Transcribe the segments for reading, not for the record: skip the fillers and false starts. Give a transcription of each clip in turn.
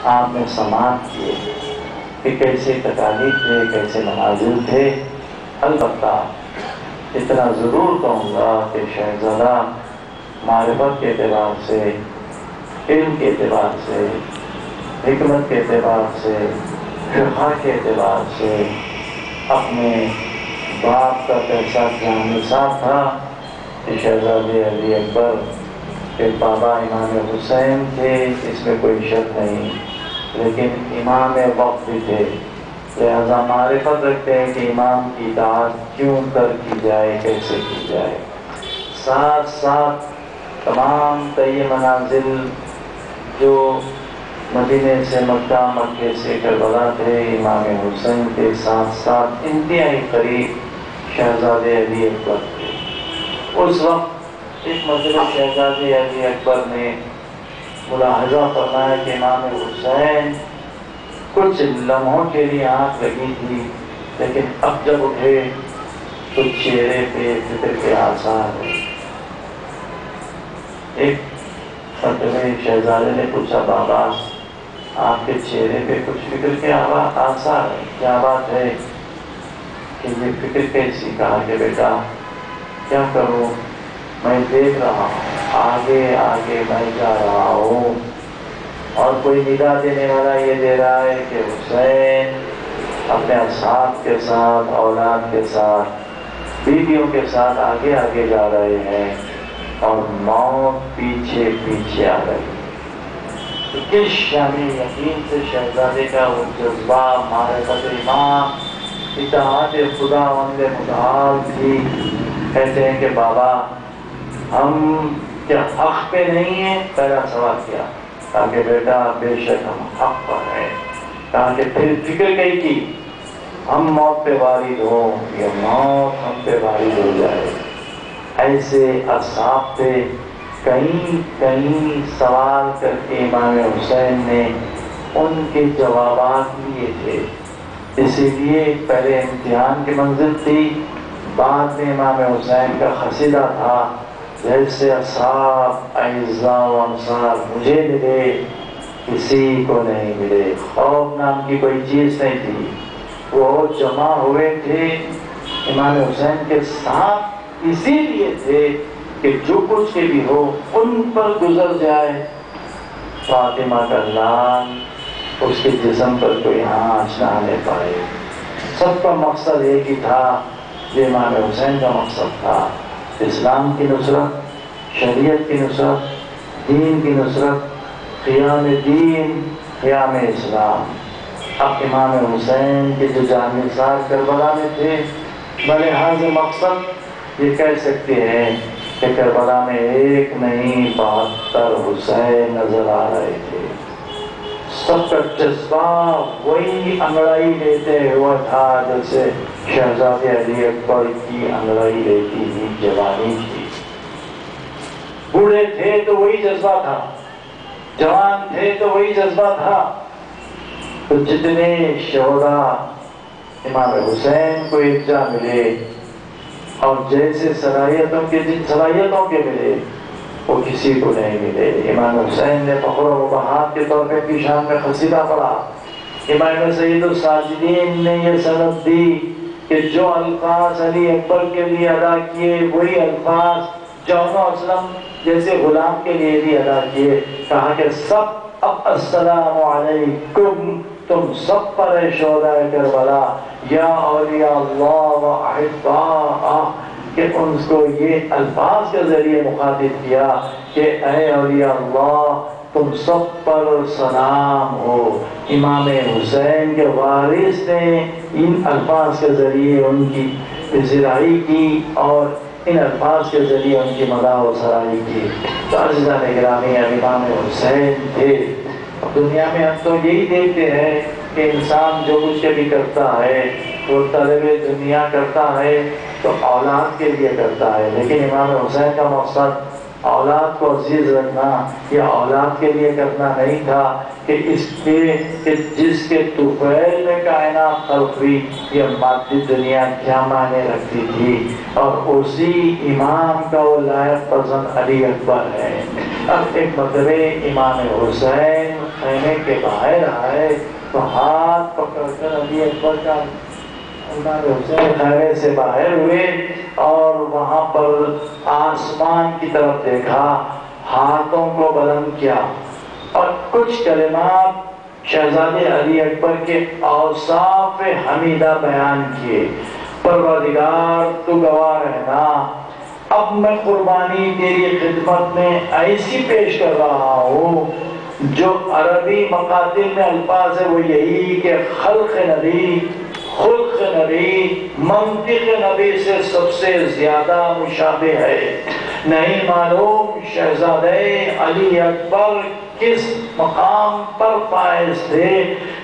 آپ نے سماعت کیے کہ کیسے تکالیف تھے، کیسے منازل تھے۔ البتہ اتنا ضرور کہوں گا کہ شہزادہ معرفت کے اعتبار سے، علم کے اعتبار سے، حکمت کے اعتبار سے، فقہ کے اعتبار سے اپنے باپ کا کیسا جانصاف تھا کہ شہزادے علی اکبر کے بابا امام حسین تھے، اس میں کوئی شک نہیں، لیکن امام وقت بھی تھے، لہذا معرفت رکھتے ہیں کہ امام کی اطاعت کیوں کر کی جائے، کیسے کی جائے۔ ساتھ ساتھ تمام طی منازل جو مدینے سے مکہ، مکے سے کربلا تھے، امام حسین کے ساتھ ساتھ انتہائی قریب شہزادے علی اکبر تھے۔ اس وقت ایک مرتبہ شہزادے علی اکبر نے ملاحظہ فرمایا کہ امام حسین کچھ لمحوں کے لیے آنکھ لگی تھی، لیکن اب جب اٹھے تو چہرے پہ فکر کے آثار ہیں۔ ایک مرتبہ شہزادے نے پوچھا، بابا آپ کے چہرے پہ کچھ فکر کے آثار ہیں، کیا بات ہے کہ یہ فکر کیسی؟ کہا کہ بیٹا کیا کروں، میں دیکھ رہا ہوں آگے آگے میں جا رہا ہوں، اور کوئی ندا دینے والا یہ دے رہا ہے کہ حسین اپنے اصحاب کے ساتھ، اولاد کے ساتھ، بیویوں کے ساتھ آگے آگے جا رہے ہیں اور موت پیچھے پیچھے آ رہی ہے۔ کس شان یقین سے شہزادے کا وہ جذبہ، معرفت امام، اطاعت خدا وند متعال تھی۔ کہتے ہیں کہ بابا ہم کیا حق پہ نہیں ہیں؟ پہلا سوال کیا، کہا کہ بیٹا بے شک ہم حق پر ہیں۔ کہا کہ پھر فکر کئی کی، ہم موت پہ وارد ہوں یا موت ہم پہ وارد ہو جائے۔ ایسے اصحاب پہ کئی سوال کر کے امام حسین نے ان کے جوابات لیے تھے۔ اسی لیے پہلے امتحان کی منزل تھی، بعد میں امام حسین کا قصیدہ تھا، جیسے اصحاب اعزاء و انصار مجھے ملے کسی کو نہیں ملے۔ خوف نام کی کوئی چیز نہیں تھی، وہ جمع ہوئے تھے امام حسین کے ساتھ اسی لیے تھے کہ جو کچھ کے بھی ہو ان پر گزر جائے، فاطمہ کا لال اس کے جسم پر کوئی آنچ نہ آنے پائے۔ سب کا مقصد ایک ہی تھا، یہ امام حسین کا مقصد تھا، اسلام کی نصرت، شریعت کی نصرت، دین کی نصرت، قیام دین، قیام اسلام۔ اب امام حسین کے جو جانثار کربلا میں تھے، بلحاظ مقصد یہ کہہ سکتے ہیں کہ کربلا میں ایک نہیں 72 حسین نظر آ رہے تھے۔ سب کا جذبہ وہی انگڑائی لیتے ہوا تھا جیسے شہزادے علی اکبر کی انگڑائی لیتی ہی جوانی تھی۔ بوڑھے تھے تو وہی جذبہ تھا، جوان تھے تو وہی جذبہ تھا۔ تو جتنے شہداء امام حسین کو ایک جا ملے اور جیسے صلاحیتوں کے ملے، وہ کسی کو نہیں ملے۔ امام حسین نے فخر و بہار کے طور پہ کی شان میں قصیدہ پڑھا۔ امام سید الساجدین نے یہ سند دی کہ جو الفاظ علی اکبر کے لیے ادا کیے وہی الفاظ جون اسلم جیسے غلام کے لیے بھی ادا کیے۔ کہا کہ سب اب السلام علیکم، تم سب پر شہداء کربلا یا اولیاء اللہ و احباء، کہ ان کو یہ الفاظ کے ذریعے مخاطب کیا کہ اے اولیاء اللہ تم سب پر سلام ہو۔ امام حسین کے وارث نے ان الفاظ کے ذریعے ان کی پذیرائی کی اور ان الفاظ کے ذریعے ان کی مدح و سرائی کی۔ تو عزیزان گرامی، امام حسین تھے۔ دنیا میں ہم تو یہی دیکھتے ہیں کہ انسان جو کچھ بھی کرتا ہے وہ طلب دنیا کرتا ہے تو اولاد کے لیے کرتا ہے، لیکن امام حسین کا مقصد اولاد کو عزیز رکھنا یا اولاد کے لیے کرنا نہیں تھا کہ اس کے کہ جس کے طفیل میں کائنات خلق ہوئی یہ مادی دنیا کیا معنی رکھتی تھی، اور اسی امام کا وہ لائق پسند علی اکبر ہے۔ اب ایک مرتبہ امام حسین خیمے کے باہر باہر آئے تو ہاتھ پکڑ کر علی اکبر کا امام حسین خیمے سے باہر ہوئے اور وہاں پر آسمان کی طرف دیکھا، ہاتھوں کو بلند کیا اور کچھ کلمات شہزادے علی اکبر کے اوصاف حمیدہ بیان کیے۔ پروردگار تو گواہ رہنا، اب میں قربانی تیری خدمت میں ایسی پیش کر رہا ہوں، جو عربی مقاتل میں الفاظ ہے وہ یہی کہ خلق نبی، خلق نبی، منطق نبی سے سب سے زیادہ مشابہ ہے۔ نہیں معلوم شہزادے علی اکبر کس مقام پر فائز تھے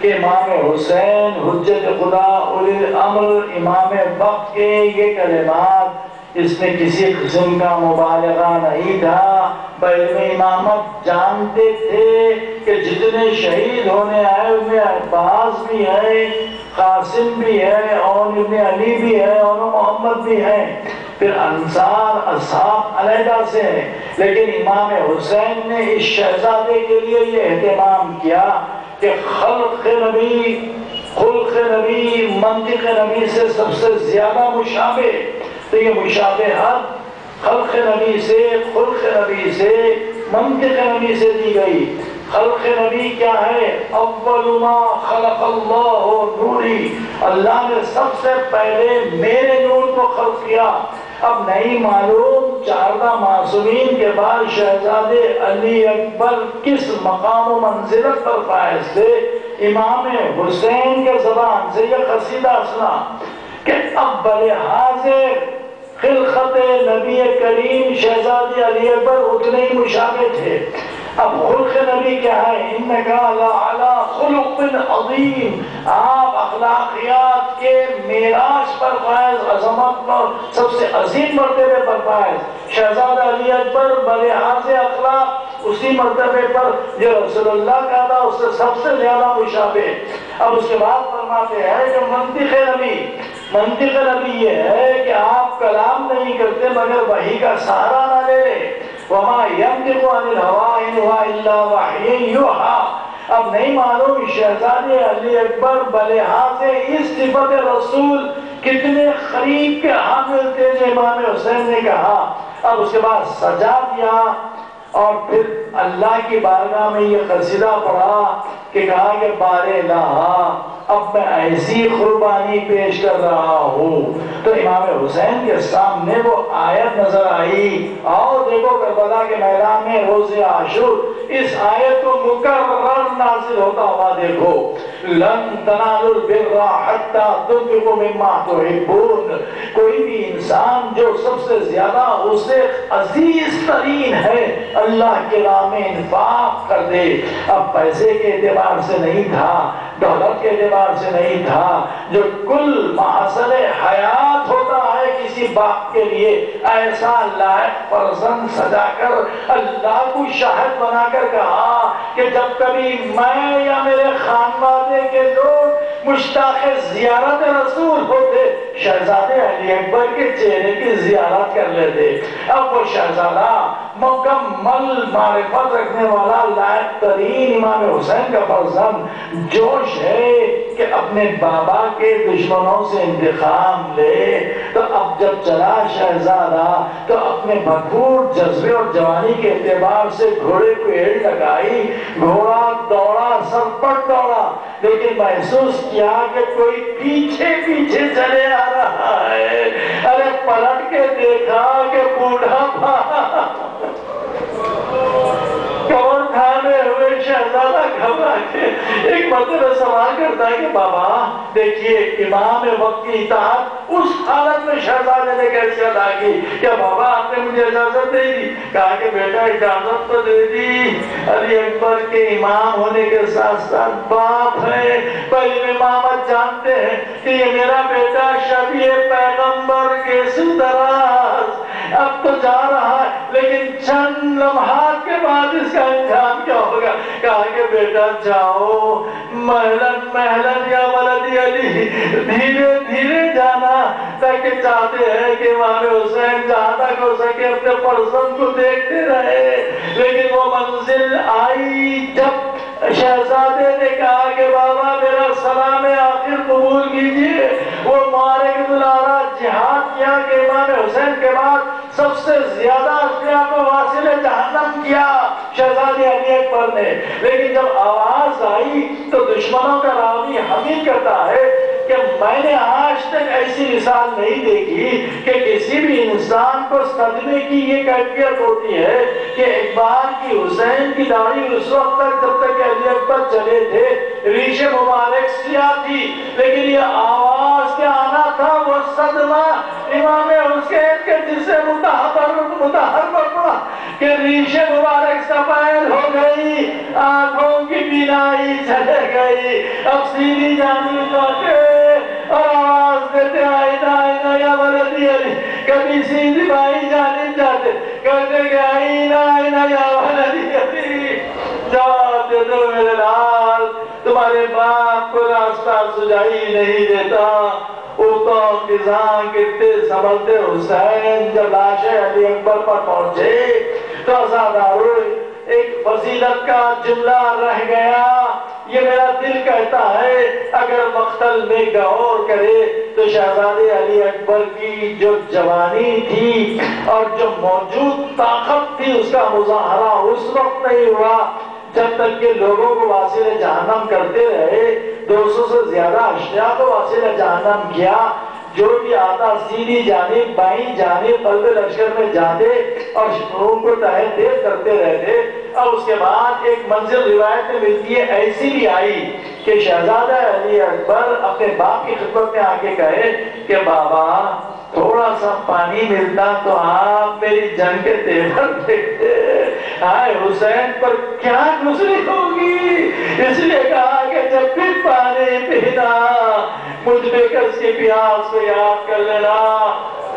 کہ امام حسین حجت خدا اولی الامر امام وقت کے یہ کلمات، اس میں کسی قسم کا مبالغہ نہیں تھا، بلکہ امامت جانتے تھے کہ جتنے شہید ہونے آئے ان میں عباس بھی ہے، قاسم بھی ہے، اور ابن علی بھی ہے، اور محمد بھی ہے، پھر انصار اصحاب علیحدہ سے ہیں، لیکن امام حسین نے اس شہزادے کے لیے یہ اہتمام کیا کہ خلق نبی، خلق نبی، منطق نبی سے سب سے زیادہ مشابہ، تو یہ مشابہت خلق نبی سے، خلق نبی سے، منطق نبی سے دی گئی۔ خلق نبی کیا ہے؟ اول ما خلق اللہ نوری، اللہ نے سب سے پہلے میرے نور کو خلق کیا۔ اب نہیں معلوم چاردہ معصومین کے بعد شہزادے علی اکبر کس مقام و منزلت پر فائز تھے۔ امام حسین کے زبان سے یہ قصیدہ سنا کہ اب بلحاظ خلقت نبی کریم شہزادے علی اکبر اتنے ہی مشابہ تھے۔ اب خلق نبی کیا ہے؟ انکا لعلی خلق عظیم، آپ اخلاقیات کے معراج پر فائز، عظمت پر سب سے عظیم مرتبے پر فائز۔ شہزادہ علی اکبر بلحاظ اخلاق اسی مرتبے پر جو رسول اللہ کا تھا اس سے سب سے زیادہ مشابہ۔ اب اس کے بعد فرماتے ہیں کہ منطق نبی، منطق نبی یہ ہے کہ آپ کلام نہیں کرتے مگر وحی کا سہارا نہ لے لیں۔ وما ينطق عن الهوى ان هو الا وحی یوحی۔ اب نہیں معلوم شہزادے علی اکبر بلحاظ اس صفت رسول کتنے قریب کے حامل تھے جو امام حسین نے کہا۔ اب اس کے بعد سجا دیا اور پھر اللہ کی بارگاہ میں یہ قصیدہ پڑھا کہ کہا کہ بار الہ اب میں ایسی قربانی پیش کر رہا ہوں۔ تو امام حسین کے سامنے وہ آیت نظر آئی، اور دیکھو کربلا کے میدان میں روز عاشور اس آیت کو مکرر نازل ہوتا ہوا دیکھو، لن تنالوا البر حتی تنفقوا مما تحبون۔ کوئی بھی انسان جو سب سے زیادہ اسے عزیز ترین ہے اللہ کے راہ میں انفاق کر دے۔ اب پیسے کے اعتبار سے نہیں تھا، دولت کے اعتبار سے نہیں تھا، جو کل محصل حیات ہوتا ہے کسی باپ کے لیے، ایسا لائق فرزند سجا کر اللہ کو شاہد بنا کر کہا کہ جب کبھی میں یا میرے خانوادے کے لوگ مشتاق زیارت رسول ہوتے، شہزادے علی اکبر کے چہرے کی زیارت کر لیتے۔ اب وہ شہزادہ مکمل معرفت رکھنے والا لائق ترین امام حسین کا فرزند جوش ہے کہ اپنے بابا کے دشمنوں سے انتقام لے، تو اب جب چلا شہزادہ تو اپنے بھرپور جذبے اور جوانی کے اعتبار سے گھوڑے کو ایڑ لگائی، گھوڑا دوڑا، سر پر دوڑا، لیکن محسوس کیا کہ کوئی پیچھے پیچھے چلے آ رہا ہے۔ ارے پلٹ کے دیکھا کہ بوڑھا کمر تھامے ہوئے شہزادہ گھبرا کے ایک مرتبہ سوال کرتا ہے کہ بابا دیکھیے امام وقت کی اطاعت اس حالت میں شہزادے نے کیسے ادا کی؟ کیا بابا آپ نے مجھے اجازت دے دی؟ کہا کہ بیٹا اجازت تو دے دی، علی اکبر کے امام ہونے کے ساتھ ساتھ باپ ہے، پہلی امامت جانتے ہیں کہ یہ میرا بیٹا شبیہ پیغمبر کے سدراز اب تو جا رہا ہے، لیکن چند لمحات کے بعد اس کا انجام کیا ہوگا؟ کہا کہ بیٹا جاؤ محلن محلن یا ولدی علی، دھیرے دھیرے جانا، تاکہ چاہتے ہیں کہ امام حسین جہاں تک ہو سکے اپنے فرزند کو دیکھتے رہے۔ لیکن وہ منزل آئی جب شہزادے نے کہا کہ بابا میرا سلام آخر قبول کیجیے۔ وہ معرکۃ الارا جہاد کیا کہ امام حسین کے بعد سب سے زیادہ اپنے آپ کو واصل جہنم کیا شہزادے علی اکبر نے، لیکن جب آواز آئی تو دشمنوں کا راوی حمید کرتا ہے کہ میں نے آج تک ایسی مثال نہیں دیکھی کہ کسی بھی انسان کو صدمے کی یہ کیفیت ہوتی ہے کہ اقبال کی حسین کی داڑھی اس وقت تک جب تک علی اکبر چلے تھے ریش مبارک سیاہ تھی، لیکن یہ آواز کے آنا تھا وہ صدمہ امام حسین کے جس سے متحر پڑا کہ ریش مبارک سفید ہو گئی، آنکھوں کی بینائی چلے گئی، اب سیدھی جانب لوٹے اور آواز دیتے آئینہ آئینہ یا ولدی علی، کبھی سیدھی بائی جانب جاتے کہتے کہ آئینہ آئینہ یا ولدی علی، جواب دے دو میرے لال، تمہارے باپ کو راستہ سجائی نہیں دیتا۔ اوتوں خزاں گرتے سنبھلتے حسین جب لاش علی اکبر پر پہنچے تو عزادارو ایک فضیلت کا جملہ رہ گیا، یہ میرا دل کہتا ہے اگر مقتل میں غور کرے تو شہزادے علی اکبر کی جو جوانی تھی اور جو موجود طاقت تھی اس کا مظاہرہ اس وقت نہیں ہوا جب تک کہ لوگوں کو واصل جہنم کرتے رہے، 200 سے زیادہ اشیاء کو واصل جہنم کیا، جو بھی آتا سیدھی جانب بائیں جانب قلب لشکر میں جاتے اور شکروں کو تحت دیر کرتے رہتے۔ اور اس کے بعد ایک منزل روایت میں ملتی ہے ایسی بھی آئی کہ شہزادہ علی اکبر اپنے باپ کی خدمت میں آگے کہے کہ بابا تھوڑا سا پانی ملتا تو آپ میری جنگ کے تیور دیکھتے، ہائے حسین پر کیا گزری ہوگی، اس لیے کہا کہ جب بھی پانی پینا مجھ بے کس کی پیاس کو یاد کر لینا۔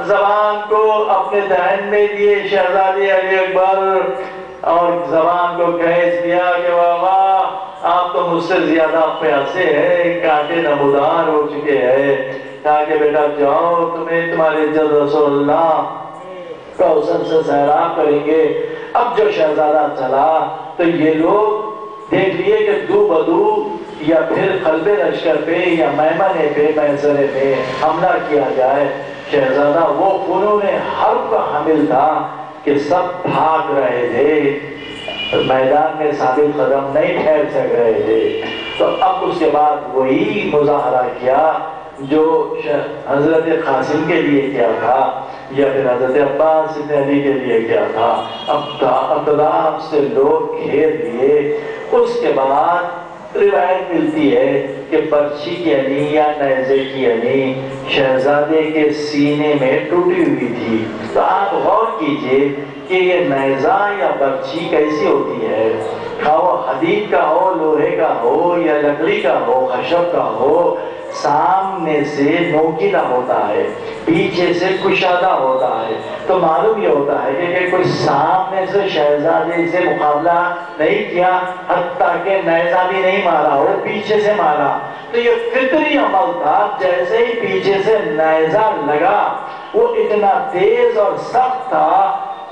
زبان کو اپنے دہن میں دیے شہزادی علی اکبر اور زبان کو کھینچ دیا کہ بابا آپ تو مجھ سے زیادہ پیاسے ہیں، کانٹے نمودار ہو چکے ہیں، کہا کہ بیٹا جاؤ تمہیں تمہارے جد رسول اللہ کوثر سے سیراب کریں گے۔ اب جو شہزادہ چلا تو یہ لوگ دیکھ لیے کہ دو بدو یا پھر قلب لشکر پہ یا میمنے پہ میسرے پہ حملہ کیا جائے۔ شہزادہ وہ فنون حرب کا حامل تھا کہ سب بھاگ رہے تھے، میدان میں ثابت قدم نہیں ٹھہر سک رہے تھے، تو اب اس کے بعد وہی مظاہرہ کیا جو حضرت قاسم کے لیے کیا تھا یا پھر حضرت عباس بن علی کے لیے کیا تھا۔ اب ابتدا سے لوگ گھیر لیے، اس کے بعد روایت ملتی ہے کہ برچھی کی علی یا نیزے کی علی شہزادے کے سینے میں ٹوٹی ہوئی تھی۔ تو آپ غور کیجئے کہ یہ نیزہ یا برچھی کیسی ہوتی ہے، وہ حدید کا ہو، لوہے کا ہو یا لکڑی کا ہو، خشب کا ہو، سامنے سے نوکیلا ہوتا ہے، پیچھے سے کشادہ ہوتا ہے، تو معلوم یہ ہوتا ہے کہ کوئی سامنے سے شہزادے سے مقابلہ نہیں کیا، حتیٰ کہ نیزہ بھی نہیں مارا ہو، پیچھے سے مارا۔ تو یہ فطری عمل تھا، جیسے ہی پیچھے سے نیزہ لگا وہ اتنا تیز اور سخت تھا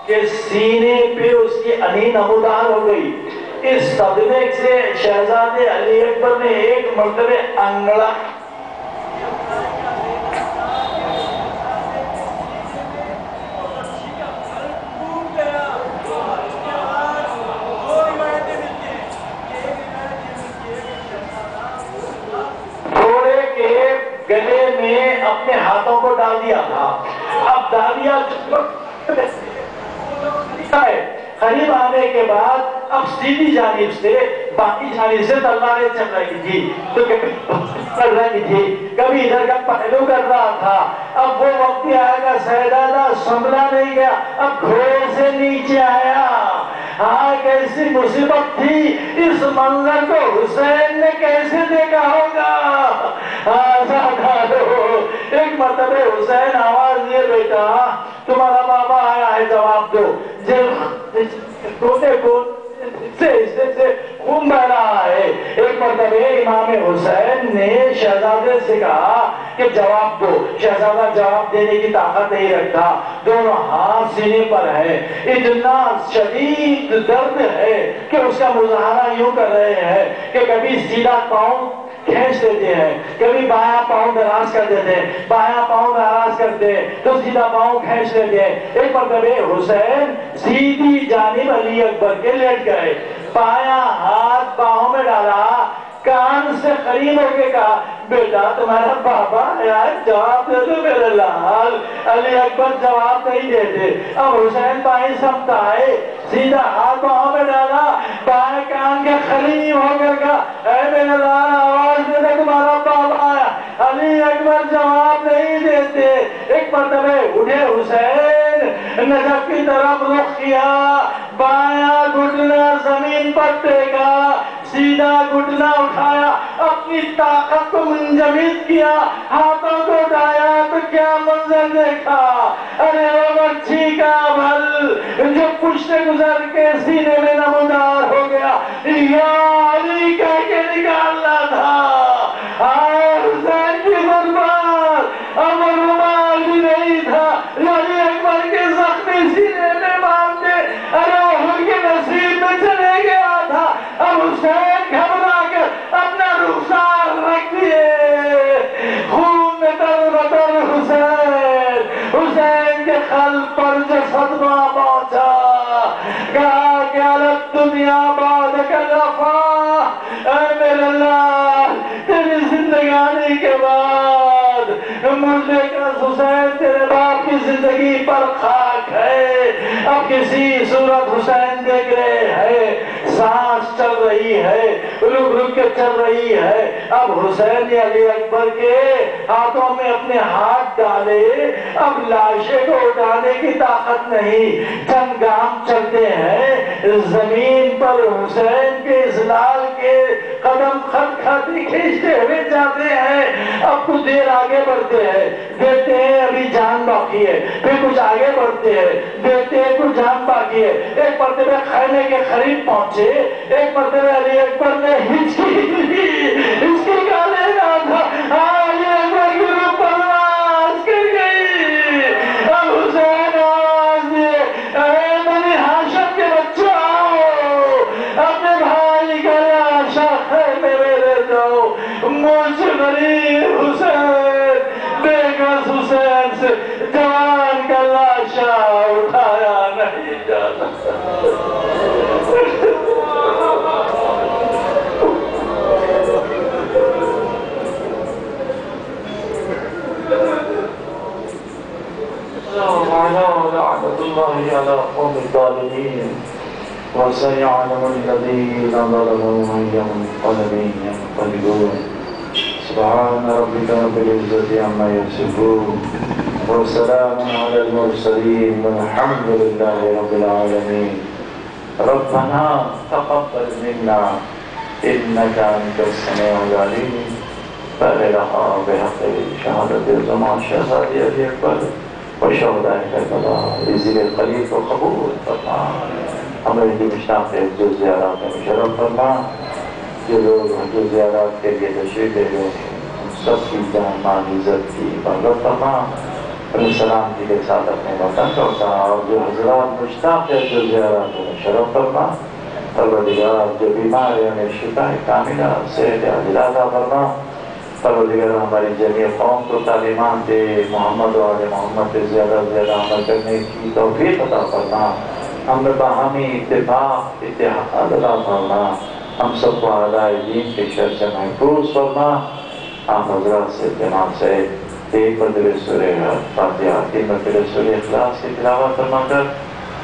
کہ سینے پہ اس کی انین نمودار ہو گئی۔ اس صدمے سے شہزادے علی اکبر نے ایک مرتبہ انگڑا گلے میں اپنے ہاتھوں کو ڈال دیا تھا۔ اب دادیا قریب آنے کے بعد اب سیدھی جانب سے باقی جانب سے تلواریں چل رہی تھی، تو کبھی کر رہی تھی، کبھی ادھر کا پہلو کر رہا تھا۔ اب وہ وقت آئے گا شہزادہ سنبھلا نہیں گیا، اب گھوڑے سے نیچے آیا۔ ہاں کیسی مصیبت تھی، اس منظر کو حسین نے کیسے دیکھا ہوگا۔ ایک مرتبہ حسین آواز دیے بیٹا تمہارا بابا آیا ہے جواب دو۔ رونے کو سے خون بہ رہا ہے۔ ایک مرتبہ امام حسین نے شہزادے سے کہا کہ جواب دو. شہزادہ جواب دینے کی طاقت نہیں رکھتا، دونوں ہاتھ سینے پر ہے، اتنا شدید درد ہے کہ اس کا مظاہرہ یوں کر رہے ہیں کہ کبھی سیدھا پاؤں کھینچ دیتے ہیں، کبھی بایاں پاؤں دراز کر دیتے ہیں، بایاں پاؤں دراز کرتے ہیں تو سیدھا پاؤں کھینچ لیتے ہیں. ایک مرتبہ حسین سیدھی جانب علی اکبر کے لیٹ گئے، بایاں ہاتھ باہوں میں ڈالا، کان سے قریب ہو کے کہا بیٹا تمہارا بابا یار جواب دے دو میرے لال. علی اکبر جواب نہیں دیتے. اب حسین بائیں سمت آئے، سیدھا ہاتھ باہوں میں ڈالا، بائیں کان کے قریب ہو کر کہا اے میرے لال آواز دے دے تمہارا بابا آیا. علی اکبر جواب نہیں دیتے. ایک مرتبہ اٹھے حسین، نجف کی طرف رخ کیا، بایاں گھٹنا زمین پر ٹیکا، سیدھا گھٹنا اٹھایا، اپنی طاقت کو منجمد کیا، ہاتھوں کو اٹھایا تو کیا منظر دیکھا. ارے عمر چیخا بھل جو پشت گزر کے سینے میں نمودار ہو گیا، یا علی کہہ کے نکالنا تھا. حسین کی دربار امر رومال بھی نہیں تھا، علی اکبر کے زخمی سینے میں مار کے ارے احد کے نصیب میں چلے گیا تھا. اب حسین گھبرا کر اپنا رخسار رکھ دیے، خون میں تر بتر حسین. حسین کے قلب پر جو صدمہ پہنچا، کہا کہ الگ دنیا بعد کلفا، اے میرے اللہ تیری زندگانی کے بعد مجھے کا حسین تیرے باپ کی زندگی پر خاک ہے. اب کسی صورت حسین دیکھ رہے ہیں، سانس چل رہی ہے، رک رک کے چل رہی ہے. اب حسین نے علی اکبر کے ہاتھوں میں اپنے ہاتھ ڈالے، اب لاشے کو اٹھانے کی طاقت نہیں. چند گام چلتے ہیں، زمین پر حسین کے اذلال کے قدم خط خطی کھینچتے ہوئے جاتے ہیں. اب کچھ دیر آگے بڑھتے ہیں، دیکھتے ہیں ابھی جان باقی ہے، پھر کچھ آگے بڑھتے ہیں، دیکھتے ہیں کچھ جان باقی ہے. ایک مرتبہ خیمے کے قریب پہنچے، ایک مرتبہ علی اکبر نے ہچکی لی، ہچکی کا لینا تھا، علی اکبر کی روح پرواز کر گئی. اب حسین آواز دیے اے بنی ہاشم کے بچوں آؤ، اپنے بھائی کا لاشا خیمے میں لے جاؤ. مجھ غریب حسین، بے گس حسین سے جوان کا لاشا اٹھایا نہیں جا سکتا. لعنة الله على قوم الظالمين وسيعلم الذين ظلموا أي منقلب ينقلبون. سبحان ربك رب العزة عما يصفون وسلام على المرسلين والحمد لله رب العالمين. ربنا تقبل منا إنك أنت السميع العليم. فلها بحق شهادة زمان شهادة أبي أكبر وشهداء کربلا ذکر القلیل کو قبول فرما. ہمیں جو مشتاق ہے جو زیارات میں مشرف فرما. جو لوگ جو زیارات کے لیے تشریف لے گئے ہیں ان سب کی جان مان عزت کی حفاظت فرما. اپنی سلامتی کے ساتھ اپنے وطن لوٹا. اور جو حضرات مشتاق ہے جو زیارات میں مشرف فرما. پروردگار جو بیمار ہے انہیں شفا کاملہ صحت عاجلہ عطا فرما. پروردگار ہماری جمعی قوم کو تعلیمات دے، محمد و آل محمد پہ زیادہ سے زیادہ عمل کرنے کی توفیق عطا فرما. ہم میں باہمی اتفاق اتحاد عطا فرما. ہم سب کو اعداء دین کے شر سے محفوظ فرما. آپ حضرات سے جناب سے ایک مرتبہ سورہ فاتحہ، تین مرتبہ سورہ اخلاص کی تلاوت فرما کر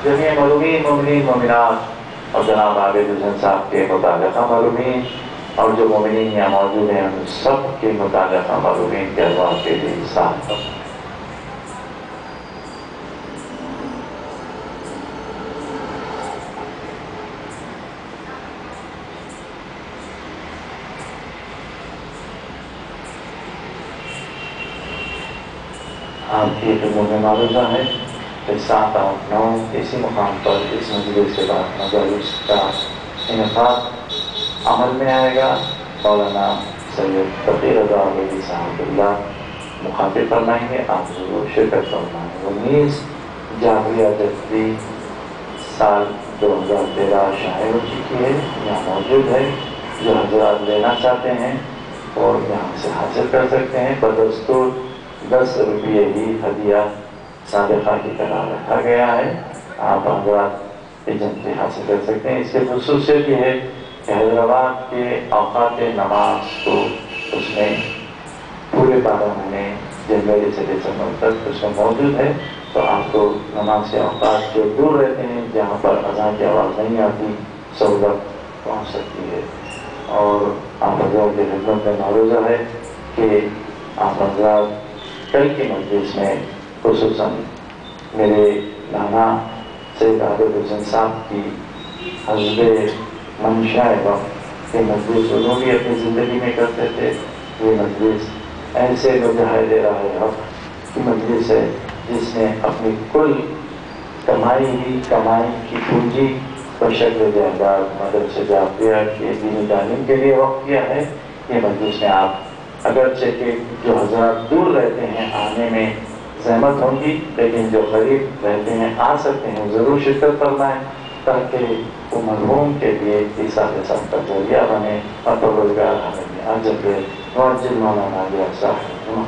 جمعی معلومین مومنین مومنات اور جناب عابد حسین صاحب کے متعلقہ معلومین اور جو مومنین یہاں موجود ہیں ان سب کے متعلقہ معلومین کے ارواح کے لیے ساتھ فرما. آپ کی خدمت میں معروضہ ہے کہ 7 اور 9 اسی مقام پر اس مجلس کے بعد مجالس کا انعقاد عمل میں آئے گا مولانا سید تقی رضا علیہ صاحب اللہ مخاطب فرمائیں گے، آپ ضرور شرکت فرمائیں۔ 19 جعفریہ جذبی سال 2013 شائع ہو چکی ہے، یہاں موجود ہے، جو حضرات لینا چاہتے ہیں اور یہاں سے حاصل کر سکتے ہیں۔ بدستور 10 روپئے ہی ہدیہ صادقہ کی طرح رکھا گیا ہے، آپ حضرات ایجنسی حاصل کر سکتے ہیں۔ اس کی خصوصیت یہ ہے کہ حیدرآباد کے اوقات نماز کو اس میں پورے 12 مہینے جنوری سے دسمبر تک اس میں موجود ہے، تو آپ کو نماز کے اوقات جو دور رہتے ہیں، جہاں پر اذان کی آواز نہیں آتی، سہولت پہنچ سکتی ہے۔ اور آپ حضرات کی خدمت میں معروضہ ہے کہ آپ حضرات کل کی مجلس میں خصوصاً میرے نانا سید عابد حسین صاحب کی حزب منشاء وقت کی مجلس انہوں بھی اپنی زندگی میں کرتے تھے۔ یہ مجلس ایسے مجاہد راہ حق کی مجلس ہے جس نے اپنی کل کمائی کی پونجی بشکل جائیداد مدرسہ جعفریہ کے دینی تعلیم کے لیے وقف کیا ہے۔ یہ مجلس میں آپ اگرچہ کہ جو حضرات دور رہتے ہیں آنے میں زحمت ہوں گی، لیکن جو قریب رہتے ہیں آ سکتے ہیں، ضرور شرکت فرمائیں تاکہ وہ مرحوم کے لیے ایثار سب کا ذریعہ بنے اور پروردگار ہمیں اجر دے۔ معجل مولانا علی صاحب